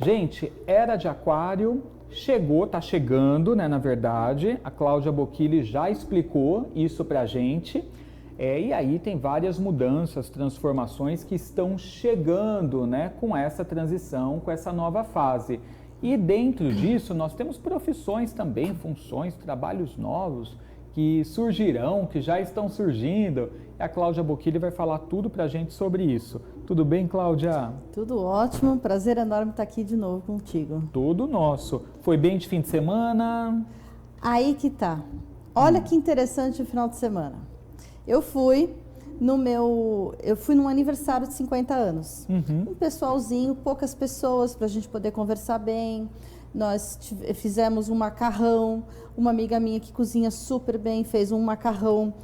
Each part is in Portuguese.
Gente, Era de Aquário chegou, tá chegando, né, na verdade. A Cláudia Bocchilli já explicou isso pra gente. E aí tem várias mudanças, transformações que estão chegando, né, com essa transição, com essa nova fase. E dentro disso nós temos profissões também, funções, trabalhos novos que surgirão, que já estão surgindo. E a Cláudia Bocchilli vai falar tudo pra gente sobre isso. Tudo bem, Cláudia? Tudo ótimo, prazer enorme estar aqui de novo contigo. Tudo nosso. Foi bem de fim de semana? Aí que tá. Olha que interessante o final de semana. Eu fui num aniversário de 50 anos. Um pessoalzinho, poucas pessoas para a gente poder conversar bem. Nós fizemos um macarrão. Uma amiga minha que cozinha super bem fez um macarrão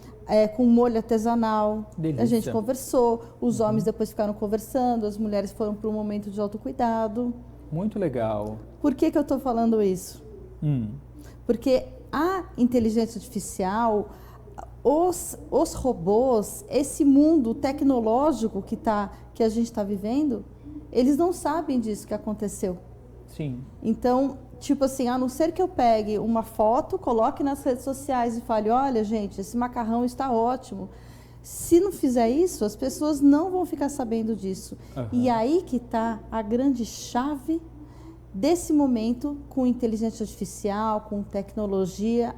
com molho artesanal. Delícia. A gente conversou, os homens depois ficaram conversando, as mulheres foram para um momento de autocuidado. Muito legal. Por que eu estou falando isso? Porque a inteligência artificial, os robôs, esse mundo tecnológico que a gente está vivendo, eles não sabem disso que aconteceu. Sim. Então, tipo assim, a não ser que eu pegue uma foto, coloque nas redes sociais e fale, olha, gente, esse macarrão está ótimo. Se não fizer isso, as pessoas não vão ficar sabendo disso. E aí que está a grande chave desse momento com inteligência artificial, com tecnologia,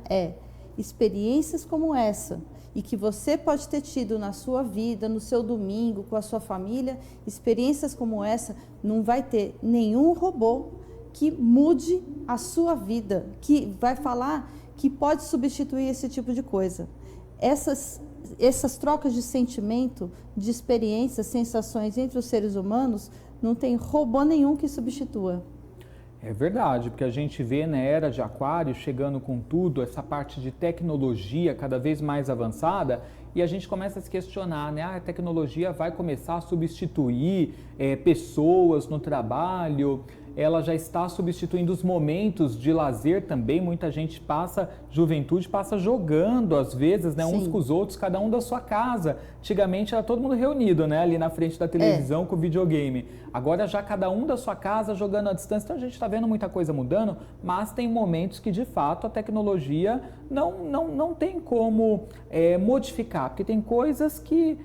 experiências como essa, e que você pode ter tido na sua vida, no seu domingo, com a sua família, experiências como essa, não vai ter nenhum robô que mude a sua vida, que vai falar que pode substituir esse tipo de coisa. Essas trocas de sentimento, de experiências, sensações entre os seres humanos, não tem robô nenhum que substitua. É verdade, porque a gente vê na Era de Aquário chegando com tudo, essa parte de tecnologia cada vez mais avançada, e a gente começa a se questionar, né? A tecnologia vai começar a substituir pessoas no trabalho, ela já está substituindo os momentos de lazer também. Muita gente juventude passa jogando às vezes, né, uns com os outros, cada um da sua casa. Antigamente era todo mundo reunido, né, ali na frente da televisão com o videogame. Agora já cada um da sua casa jogando à distância. Então a gente está vendo muita coisa mudando, mas tem momentos que de fato a tecnologia não tem como modificar, porque tem coisas que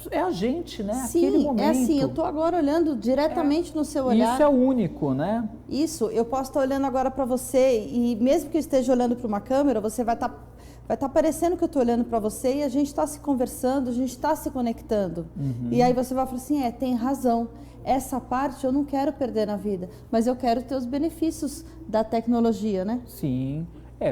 é a gente, né? Sim, aquele momento. É assim, eu estou agora olhando diretamente no seu olhar. Isso é único, né? Isso, eu posso estar olhando agora para você e mesmo que eu esteja olhando para uma câmera, você vai estar parecendo que eu estou olhando para você e a gente está se conversando, a gente está se conectando. E aí você vai falar assim, tem razão, essa parte eu não quero perder na vida, mas eu quero ter os benefícios da tecnologia, né? Sim.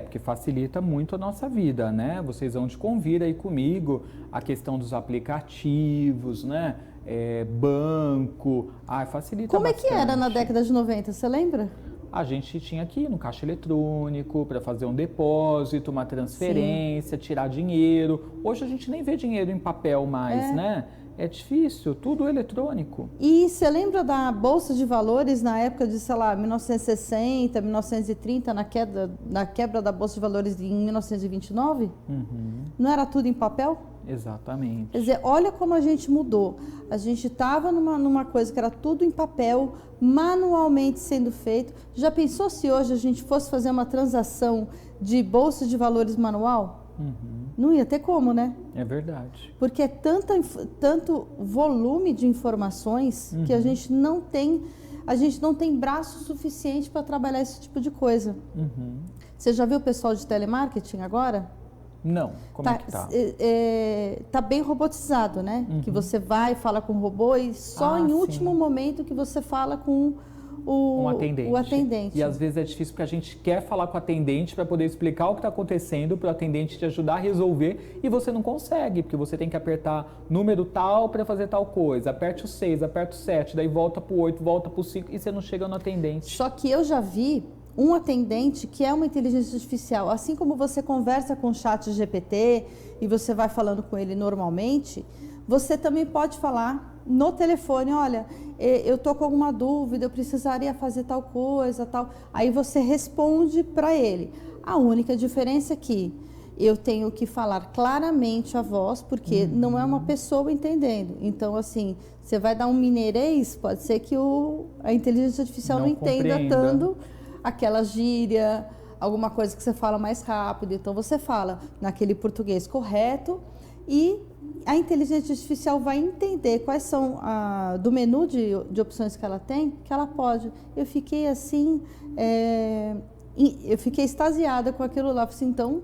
Porque facilita muito a nossa vida, né? Vocês vão de convir aí comigo a questão dos aplicativos, né? Banco, facilita Como bastante. é que era na década de 90, você lembra? A gente tinha que ir no caixa eletrônico para fazer um depósito, uma transferência, tirar dinheiro. Hoje a gente nem vê dinheiro em papel mais, né? É difícil, tudo eletrônico. E você lembra da Bolsa de Valores na época de, sei lá, 1960, 1930, na quebra da Bolsa de Valores em 1929? Não era tudo em papel? Exatamente. Quer dizer, olha como a gente mudou. A gente estava numa coisa que era tudo em papel, manualmente sendo feito. Já pensou se hoje a gente fosse fazer uma transação de Bolsa de Valores manual? Não ia ter como, né? É verdade. Porque é tanto volume de informações que a gente não tem braço suficiente para trabalhar esse tipo de coisa. Você já viu o pessoal de telemarketing agora? Não, como é que tá? Tá bem robotizado, né? Que você vai, fala com o robô e só em último momento que você fala com o atendente. E às vezes é difícil porque a gente quer falar com o atendente para poder explicar o que está acontecendo, para o atendente te ajudar a resolver, e você não consegue, porque você tem que apertar número tal para fazer tal coisa, aperte o 6, aperte o 7, daí volta para o 8, volta para o 5 e você não chega no atendente. Só que eu já vi um atendente que é uma inteligência artificial, assim como você conversa com o chat GPT e você vai falando com ele normalmente, você também pode falar no telefone, olha, eu estou com alguma dúvida, eu precisaria fazer tal coisa, tal. Aí você responde para ele. A única diferença é que eu tenho que falar claramente a voz, porque não é uma pessoa entendendo. Então, assim, você vai dar um mineirês, pode ser que a inteligência artificial não entenda tanto aquela gíria, alguma coisa que você fala mais rápido. Então, você fala naquele português correto e a inteligência artificial vai entender quais são do menu de opções que ela tem, que ela pode. Eu fiquei assim, eu fiquei extasiada com aquilo lá. Assim, então,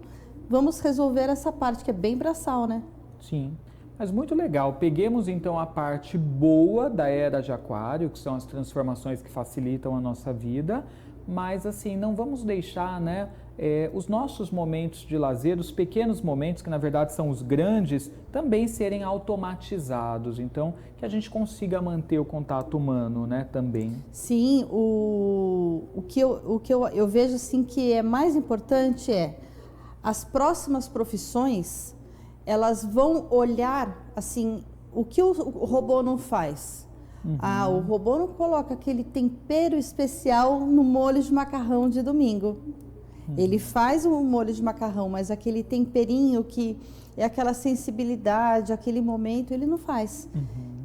vamos resolver essa parte que é bem braçal, né? Sim, mas muito legal. Peguemos então a parte boa da era de Aquário, que são as transformações que facilitam a nossa vida, mas assim, não vamos deixar, né, os nossos momentos de lazer, os pequenos momentos, que na verdade são os grandes, também serem automatizados. Então, que a gente consiga manter o contato humano, né, também. Sim, o que eu vejo assim que é mais importante as próximas profissões, elas vão olhar assim, o que o robô não faz. O robô não coloca aquele tempero especial no molho de macarrão de domingo. Ele faz um molho de macarrão, mas aquele temperinho que é aquela sensibilidade, aquele momento, ele não faz.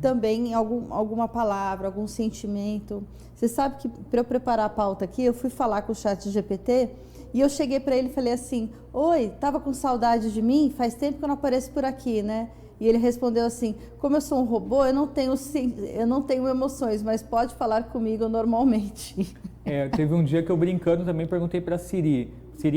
Também alguma palavra, algum sentimento. Você sabe que para eu preparar a pauta aqui, eu fui falar com o ChatGPT e eu cheguei para ele e falei assim: oi, tava com saudade de mim? Faz tempo que eu não apareço por aqui, né? E ele respondeu assim: como eu sou um robô, eu não tenho emoções, mas pode falar comigo normalmente. Teve um dia que eu brincando também perguntei para Siri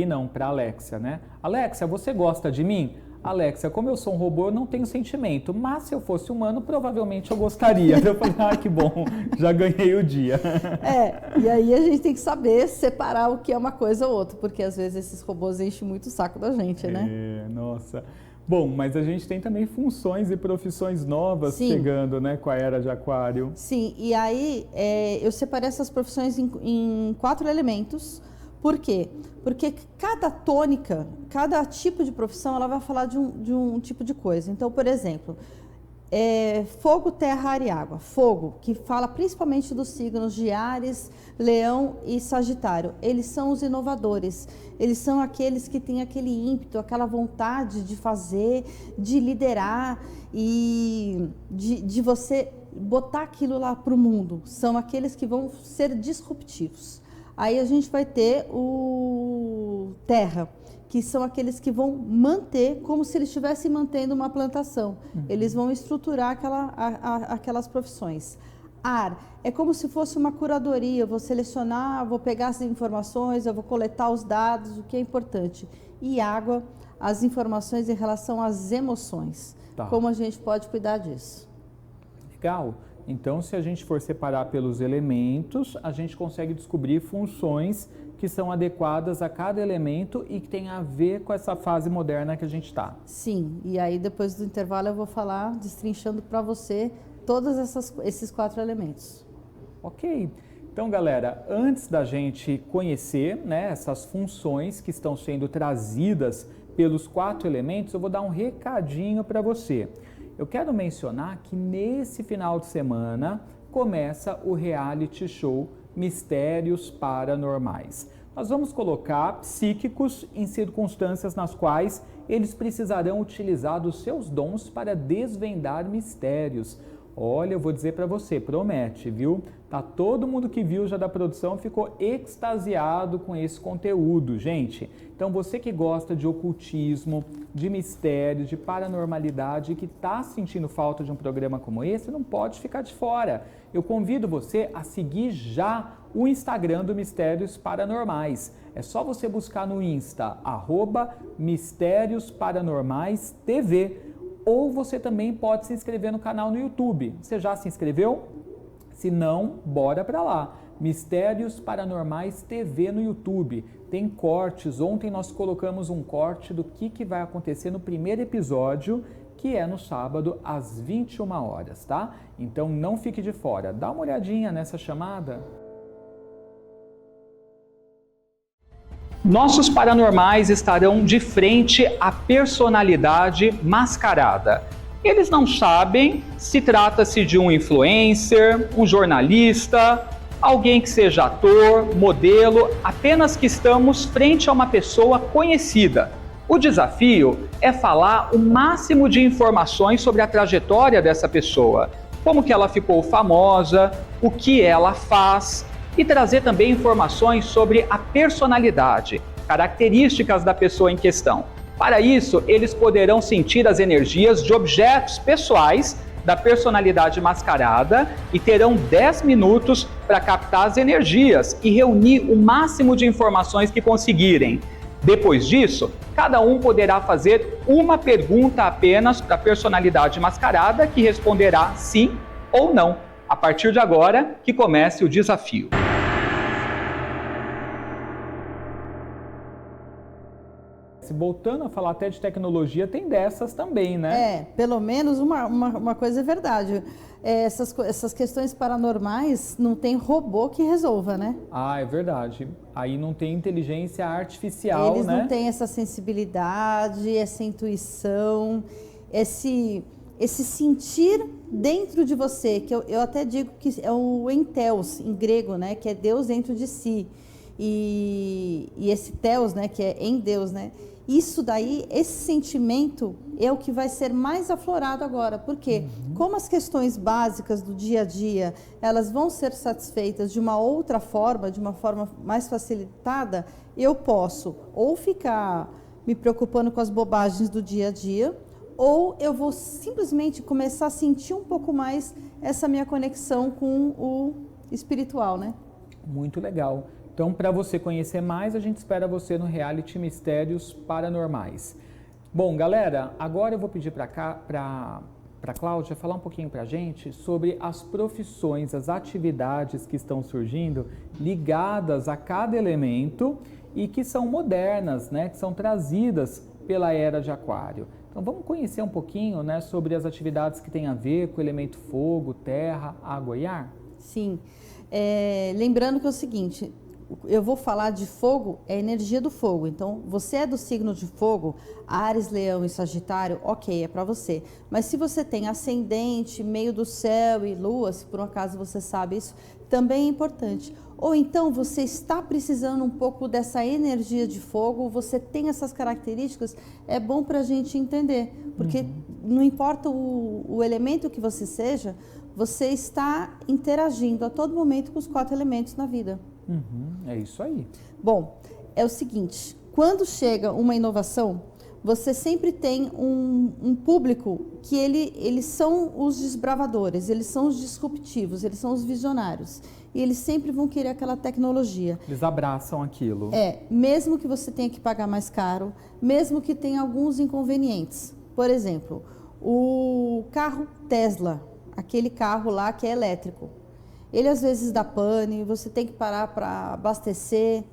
não, para Alexa, né? Alexa, você gosta de mim? Alexa, como eu sou um robô, eu não tenho sentimento, mas se eu fosse humano, provavelmente eu gostaria. Eu falei, que bom, já ganhei o dia. E aí a gente tem que saber separar o que é uma coisa ou outra, porque às vezes esses robôs enchem muito o saco da gente, né? Nossa. Bom, mas a gente tem também funções e profissões novas chegando, né, com a era de Aquário. Sim, e aí eu separei essas profissões em 4 elementos. Por quê? Porque cada tônica, cada tipo de profissão, ela vai falar de um tipo de coisa. Então, por exemplo, fogo, terra, ar e água. Fogo, que fala principalmente dos signos de Áries, Leão e Sagitário. Eles são os inovadores. Eles são aqueles que têm aquele ímpeto, aquela vontade de fazer, de liderar e de você botar aquilo lá para o mundo. São aqueles que vão ser disruptivos. Aí a gente vai ter o terra, que são aqueles que vão manter como se eles estivessem mantendo uma plantação. Eles vão estruturar aquelas profissões. Ar é como se fosse uma curadoria, eu vou selecionar, vou pegar as informações, eu vou coletar os dados, o que é importante. E água, as informações em relação às emoções. Como a gente pode cuidar disso? Legal. Então, se a gente for separar pelos elementos, a gente consegue descobrir funções que são adequadas a cada elemento e que tem a ver com essa fase moderna que a gente está. Sim, e aí depois do intervalo eu vou falar, destrinchando para você todos esses 4 elementos. Ok. Então, galera, antes da gente conhecer, né, essas funções que estão sendo trazidas pelos 4 elementos, eu vou dar um recadinho para você. Eu quero mencionar que nesse final de semana começa o reality show Mistérios Paranormais. Nós vamos colocar psíquicos em circunstâncias nas quais eles precisarão utilizar dos seus dons para desvendar mistérios. Olha, eu vou dizer para você, promete, viu? Tá todo mundo que viu já da produção ficou extasiado com esse conteúdo, gente. Então você que gosta de ocultismo, de mistério, de paranormalidade, que está sentindo falta de um programa como esse, não pode ficar de fora. Eu convido você a seguir já o Instagram do Mistérios Paranormais. É só você buscar no Insta, @MistériosParanormaisTV. Ou você também pode se inscrever no canal no YouTube. Você já se inscreveu? Se não, bora pra lá. Mistérios Paranormais TV no YouTube. Tem cortes. Ontem nós colocamos um corte do que vai acontecer no primeiro episódio, que é no sábado às 21 horas, tá? Então não fique de fora. Dá uma olhadinha nessa chamada. Nossos paranormais estarão de frente à personalidade mascarada. Eles não sabem se trata-se de um influencer, um jornalista, alguém que seja ator, modelo, apenas que estamos frente a uma pessoa conhecida. O desafio é falar o máximo de informações sobre a trajetória dessa pessoa, como que ela ficou famosa, o que ela faz, e trazer também informações sobre a personalidade, características da pessoa em questão. Para isso, eles poderão sentir as energias de objetos pessoais da personalidade mascarada e terão 10 minutos para captar as energias e reunir o máximo de informações que conseguirem. Depois disso, cada um poderá fazer uma pergunta apenas para a personalidade mascarada, que responderá sim ou não. A partir de agora, que comece o desafio. Voltando a falar até de tecnologia, tem dessas também, né? Pelo menos uma coisa é verdade. Essas questões paranormais não tem robô que resolva, né? Ah, é verdade. Aí não tem inteligência artificial, Eles né? não têm essa sensibilidade, essa intuição, esse sentir dentro de você, que eu até digo que é o enteos, em grego, né? Que é Deus dentro de si. E esse teos, né? Que é em Deus, né? Isso daí, esse sentimento é o que vai ser mais aflorado agora, porque como as questões básicas do dia a dia, elas vão ser satisfeitas de uma outra forma, de uma forma mais facilitada, eu posso ou ficar me preocupando com as bobagens do dia a dia, ou eu vou simplesmente começar a sentir um pouco mais essa minha conexão com o espiritual, né? Muito legal. Então, para você conhecer mais, a gente espera você no reality Mistérios Paranormais. Bom, galera, agora eu vou pedir para Cláudia falar um pouquinho para a gente sobre as profissões, as atividades que estão surgindo ligadas a cada elemento e que são modernas, né, que são trazidas pela Era de Aquário. Então, vamos conhecer um pouquinho, né, sobre as atividades que têm a ver com o elemento fogo, terra, água e ar? Sim. Lembrando que é o seguinte... Eu vou falar de fogo, é a energia do fogo. Então, você é do signo de fogo, Áries, Leão e Sagitário, ok, é para você. Mas se você tem ascendente, meio do céu e lua, se por um acaso você sabe isso, também é importante. Ou então você está precisando um pouco dessa energia de fogo, você tem essas características, é bom para a gente entender. Porque não importa o elemento que você seja, você está interagindo a todo momento com os 4 elementos na vida. É isso aí. Bom, é o seguinte, quando chega uma inovação, você sempre tem um público que eles são os desbravadores, eles são os disruptivos, eles são os visionários. E eles sempre vão querer aquela tecnologia. Eles abraçam aquilo. Mesmo que você tenha que pagar mais caro, mesmo que tenha alguns inconvenientes. Por exemplo, o carro Tesla, aquele carro lá que é elétrico. Ele às vezes dá pane, você tem que parar para abastecer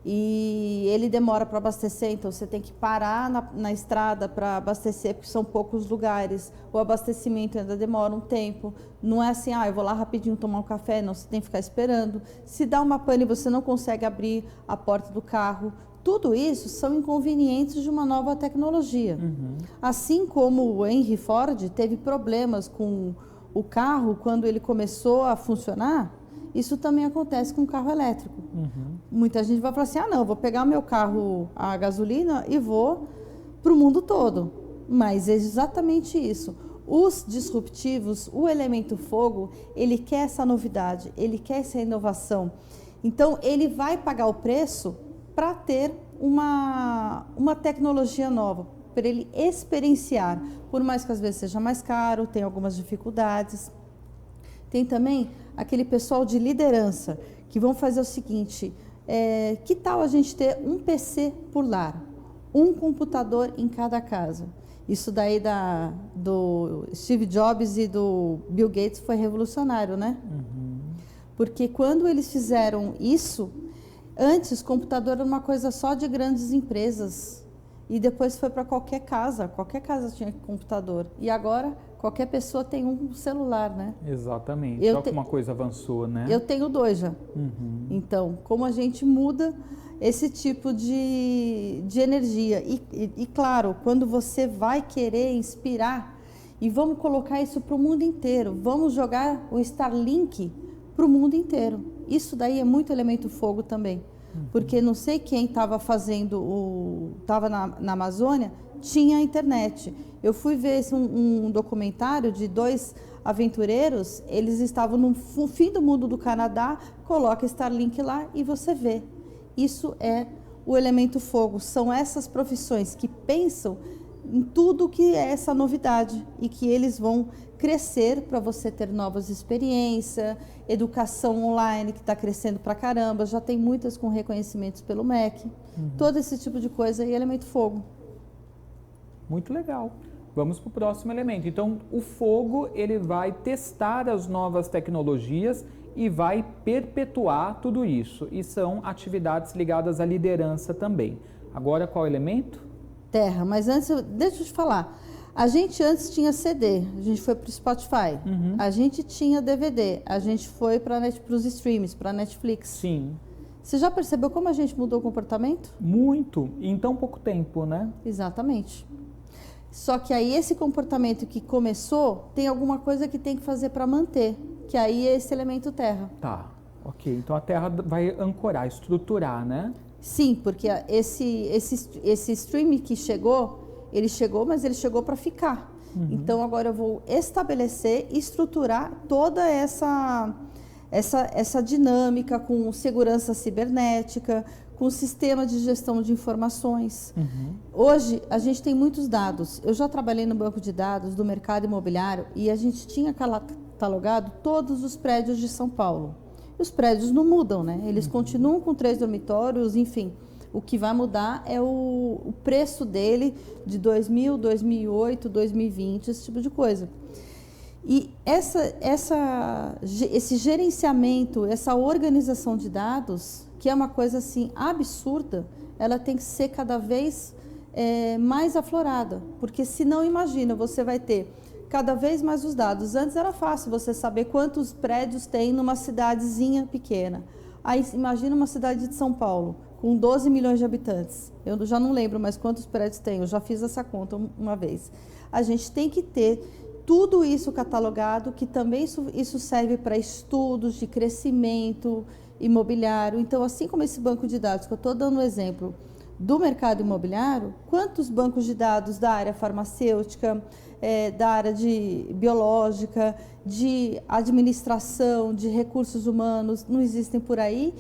e ele demora para abastecer, então você tem que parar na estrada para abastecer, porque são poucos lugares. O abastecimento ainda demora um tempo. Não é assim, eu vou lá rapidinho tomar um café, não, você tem que ficar esperando. Se dá uma pane, você não consegue abrir a porta do carro. Tudo isso são inconvenientes de uma nova tecnologia. Assim como o Henry Ford teve problemas com o carro, quando ele começou a funcionar, isso também acontece com o carro elétrico. Muita gente vai falar assim, não, vou pegar meu carro a gasolina e vou para o mundo todo. Mas é exatamente isso. Os disruptivos, o elemento fogo, ele quer essa novidade, ele quer essa inovação. Então, ele vai pagar o preço para ter uma tecnologia nova, para ele experienciar, por mais que às vezes seja mais caro, tem algumas dificuldades. Tem também aquele pessoal de liderança, que vão fazer o seguinte, que tal a gente ter um PC por lar, um computador em cada casa? Isso daí do Steve Jobs e do Bill Gates foi revolucionário, né? Porque quando eles fizeram isso, antes computador era uma coisa só de grandes empresas, e depois foi para qualquer casa tinha computador. E agora, qualquer pessoa tem um celular, né? Exatamente, só que uma coisa avançou, né? Eu tenho 2 já. Então, como a gente muda esse tipo de energia. E claro, quando você vai querer inspirar, e vamos colocar isso para o mundo inteiro, vamos jogar o Starlink para o mundo inteiro. Isso daí é muito elemento fogo também. porque não sei quem estava estava na Amazônia, tinha internet. Eu fui ver um documentário de 2 aventureiros, eles estavam no fim do mundo do Canadá, coloca Starlink lá e você vê. Isso é o elemento fogo, são essas profissões que pensam em tudo que é essa novidade e que eles vão crescer para você ter novas experiências, educação online que está crescendo pra caramba, já tem muitas com reconhecimentos pelo MEC, todo esse tipo de coisa e elemento fogo. Muito legal. Vamos para o próximo elemento. Então, o fogo, ele vai testar as novas tecnologias e vai perpetuar tudo isso. E são atividades ligadas à liderança também. Agora, qual elemento? Terra. Mas antes, deixa eu te falar. A gente antes tinha CD, a gente foi para o Spotify. A gente tinha DVD, a gente foi para os streams, para Netflix. Sim. Você já percebeu como a gente mudou o comportamento? Muito. Em tão pouco tempo, né? Exatamente. Só que aí esse comportamento que começou, tem alguma coisa que tem que fazer para manter, que aí é esse elemento terra. Tá, ok. Então a terra vai ancorar, estruturar, né? Sim, porque esse stream que chegou, mas ele chegou para ficar. Então agora eu vou estabelecer, estruturar toda essa dinâmica com segurança cibernética, com sistema de gestão de informações. Hoje, a gente tem muitos dados. Eu já trabalhei no banco de dados do mercado imobiliário e a gente tinha catalogado todos os prédios de São Paulo. E os prédios não mudam, né? Eles continuam com 3 dormitórios, enfim. O que vai mudar é o preço dele de 2000, 2008, 2020, esse tipo de coisa. E esse gerenciamento, essa organização de dados, que é uma coisa assim absurda, ela tem que ser cada vez mais aflorada, porque senão, imagina, você vai ter cada vez mais os dados. Antes era fácil você saber quantos prédios tem numa cidadezinha pequena. Aí imagina uma cidade de São Paulo, com 12 milhões de habitantes. Eu já não lembro mais quantos prédios tem, eu já fiz essa conta uma vez. A gente tem que ter tudo isso catalogado, que também isso serve para estudos de crescimento imobiliário. Então, assim como esse banco de dados, que eu estou dando um exemplo do mercado imobiliário, quantos bancos de dados da área farmacêutica, da área de biológica, de administração, de recursos humanos, não existem por aí?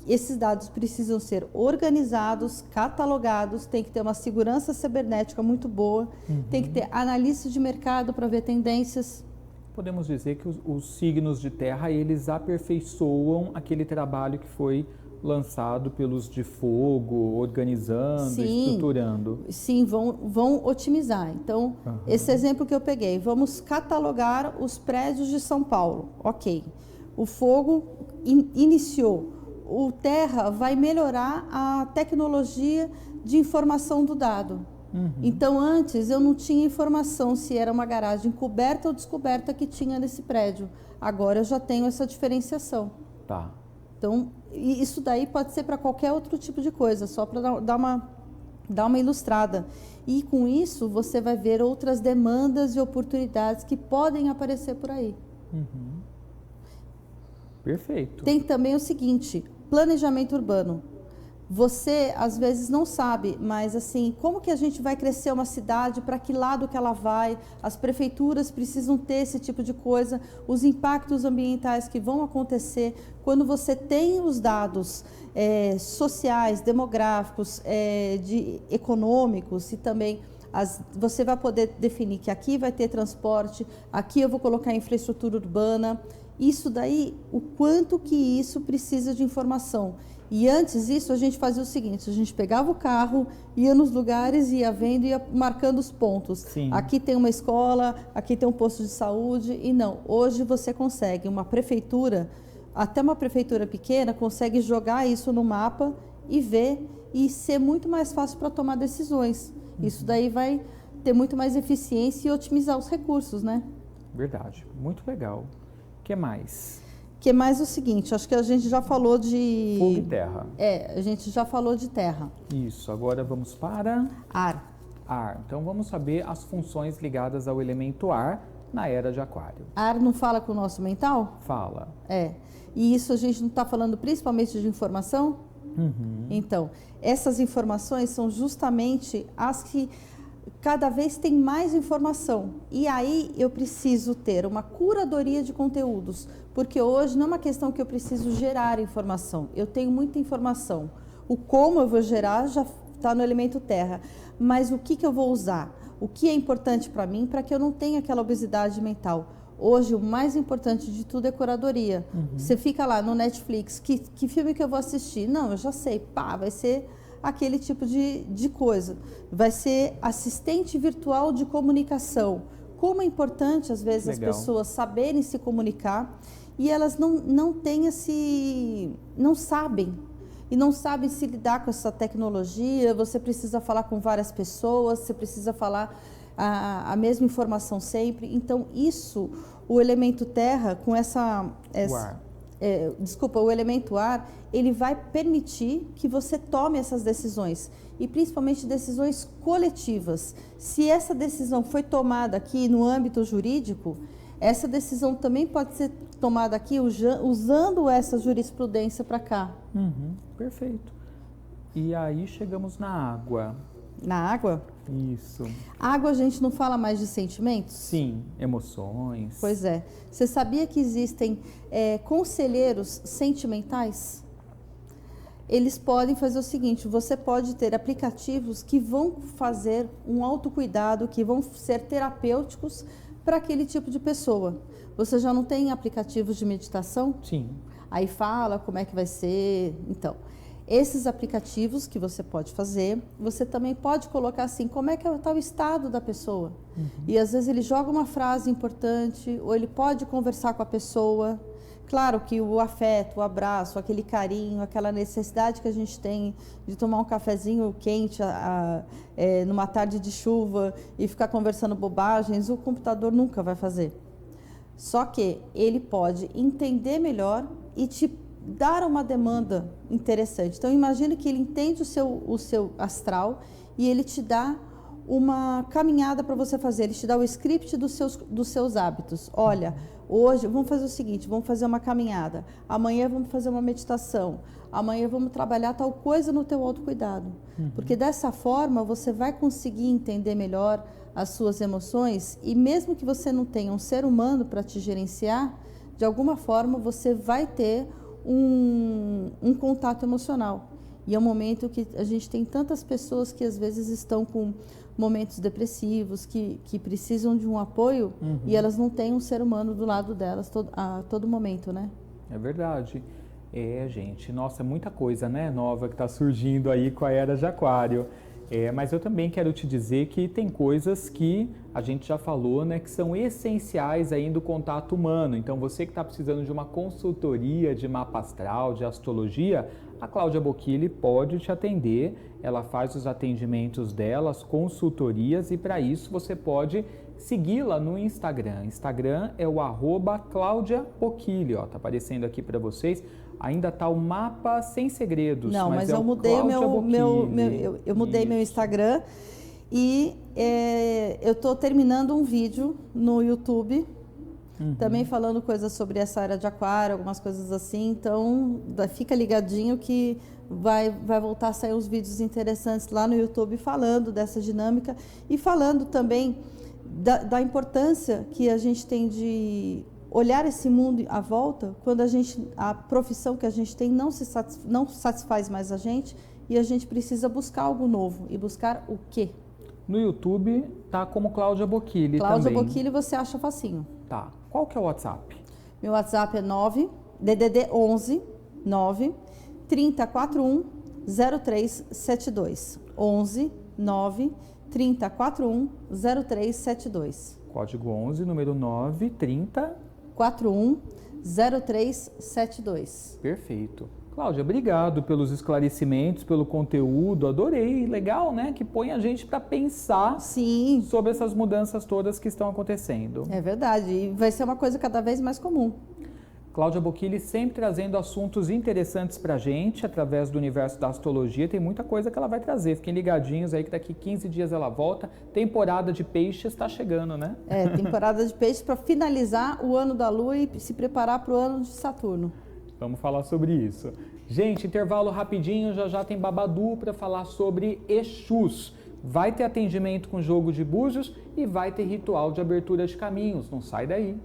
Esses dados precisam ser organizados, catalogados, tem que ter uma segurança cibernética muito boa, tem que ter análise de mercado para ver tendências. Podemos dizer que os signos de terra, eles aperfeiçoam aquele trabalho que foi lançado pelos de fogo, organizando, estruturando. Sim, vão otimizar. Então, esse exemplo que eu peguei, vamos catalogar os prédios de São Paulo. Ok, o fogo iniciou. O terra vai melhorar a tecnologia de informação do dado. Então, antes eu não tinha informação se era uma garagem coberta ou descoberta que tinha nesse prédio. Agora eu já tenho essa diferenciação. Tá. Então, isso daí pode ser para qualquer outro tipo de coisa, só para dar uma ilustrada. E com isso, você vai ver outras demandas e oportunidades que podem aparecer por aí. Perfeito. Tem também o seguinte, planejamento urbano. Você, às vezes, não sabe, mas assim, como que a gente vai crescer uma cidade, para que lado que ela vai? As prefeituras precisam ter esse tipo de coisa, os impactos ambientais que vão acontecer. Quando você tem os dados sociais, demográficos, econômicos e também você vai poder definir que aqui vai ter transporte, aqui eu vou colocar infraestrutura urbana. Isso daí, o quanto que isso precisa de informação. E antes disso, a gente fazia o seguinte, a gente pegava o carro, ia nos lugares, ia vendo, ia marcando os pontos. Sim. Aqui tem uma escola, aqui tem um posto de saúde, e não. Hoje você consegue, uma prefeitura, até uma prefeitura pequena, consegue jogar isso no mapa e ver, e ser muito mais fácil para tomar decisões. Isso daí vai ter muito mais eficiência e otimizar os recursos, né? Verdade, muito legal. O que mais? Que mais o seguinte, acho que a gente já falou de... Fogo e terra. A gente já falou de terra. Isso, agora vamos para... Ar. Ar. Então vamos saber as funções ligadas ao elemento ar na era de Aquário. Ar não fala com o nosso mental? Fala. E isso a gente não está falando principalmente de informação? Então, essas informações são justamente as que cada vez tem mais informação. E aí eu preciso ter uma curadoria de conteúdos, porque hoje não é uma questão que eu preciso gerar informação. Eu tenho muita informação. O como eu vou gerar já está no elemento terra. Mas o que eu vou usar? O que é importante para mim para que eu não tenha aquela obesidade mental? Hoje, o mais importante de tudo é curadoria. Você fica lá no Netflix, que filme que eu vou assistir? Não, eu já sei, pá, vai ser aquele tipo de coisa. Vai ser assistente virtual de comunicação. Como é importante, às vezes, as pessoas saberem se comunicar e elas não têm não sabem. E não sabem se lidar com essa tecnologia. Você precisa falar com várias pessoas, você precisa falar a mesma informação sempre. Então, isso, o elemento terra, com o elemento ar, ele vai permitir que você tome essas decisões. E principalmente decisões coletivas. Se essa decisão foi tomada aqui no âmbito jurídico, essa decisão também pode ser tomada aqui usando essa jurisprudência para cá. Perfeito. E aí chegamos na água. Na água? Isso. Água, a gente não fala mais de sentimentos? Sim, emoções. Pois é. Você sabia que existem conselheiros sentimentais? Eles podem fazer o seguinte, você pode ter aplicativos que vão fazer um autocuidado, que vão ser terapêuticos para aquele tipo de pessoa. Você já não tem aplicativos de meditação? Sim. Aí fala como é que vai ser. Então, esses aplicativos que você pode fazer, você também pode colocar assim, como é que está o estado da pessoa. E às vezes ele joga uma frase importante, ou ele pode conversar com a pessoa. Claro que o afeto, o abraço, aquele carinho, aquela necessidade que a gente tem de tomar um cafezinho quente numa tarde de chuva e ficar conversando bobagens, o computador nunca vai fazer. Só que ele pode entender melhor e te dar uma demanda interessante. Então, imagine que ele entende o seu astral e ele te dá uma caminhada para você fazer. Ele te dá o script dos seus hábitos. Olha, hoje vamos fazer o seguinte, vamos fazer uma caminhada. Amanhã vamos fazer uma meditação. Amanhã vamos trabalhar tal coisa no teu autocuidado. Porque dessa forma você vai conseguir entender melhor as suas emoções e mesmo que você não tenha um ser humano para te gerenciar, de alguma forma você vai ter um contato emocional. E é um momento que a gente tem tantas pessoas que às vezes estão com momentos depressivos, que precisam de um apoio e elas não têm um ser humano do lado delas a todo momento, né? É verdade. Gente, nossa, muita coisa, né, nova que está surgindo aí com a Era de Aquário. Mas eu também quero te dizer que tem coisas que a gente já falou, né, que são essenciais aí do contato humano. Então, você que está precisando de uma consultoria de mapa astral, de astrologia, a Cláudia Bocchili pode te atender. Ela faz os atendimentos dela, as consultorias, e para isso você pode segui-la no Instagram. Instagram é o @CláudiaBocchili, ó, tá aparecendo aqui para vocês. Ainda tá o mapa sem segredos. Não, mas eu mudei eu mudei meu Instagram e eu estou terminando um vídeo no YouTube, também falando coisas sobre essa era de aquário, algumas coisas assim. Então, fica ligadinho que vai voltar a sair uns vídeos interessantes lá no YouTube falando dessa dinâmica e falando também da importância que a gente tem de olhar esse mundo à volta, quando a profissão que a gente tem não satisfaz mais a gente e a gente precisa buscar algo novo. E buscar o quê? No YouTube tá como Cláudia Bocchili também. Cláudia Bocchili você acha facinho. Tá. Qual que é o WhatsApp? Meu WhatsApp é DDD 11 9 3041 0372. 11 9 3041 0372. Código 11, número 9 30 41 0372. Perfeito. Cláudia, obrigado pelos esclarecimentos, pelo conteúdo, adorei, legal, né? Que põe a gente para pensar sobre essas mudanças todas que estão acontecendo. É verdade, e vai ser uma coisa cada vez mais comum. Cláudia Bocchili sempre trazendo assuntos interessantes para a gente, através do universo da astrologia, tem muita coisa que ela vai trazer, fiquem ligadinhos aí que daqui 15 dias ela volta, temporada de peixes está chegando, né? Temporada de peixes para finalizar o ano da Lua e se preparar para o ano de Saturno. Vamos falar sobre isso. Gente, intervalo rapidinho, já tem Babadu para falar sobre Exus. Vai ter atendimento com jogo de búzios e vai ter ritual de abertura de caminhos. Não sai daí.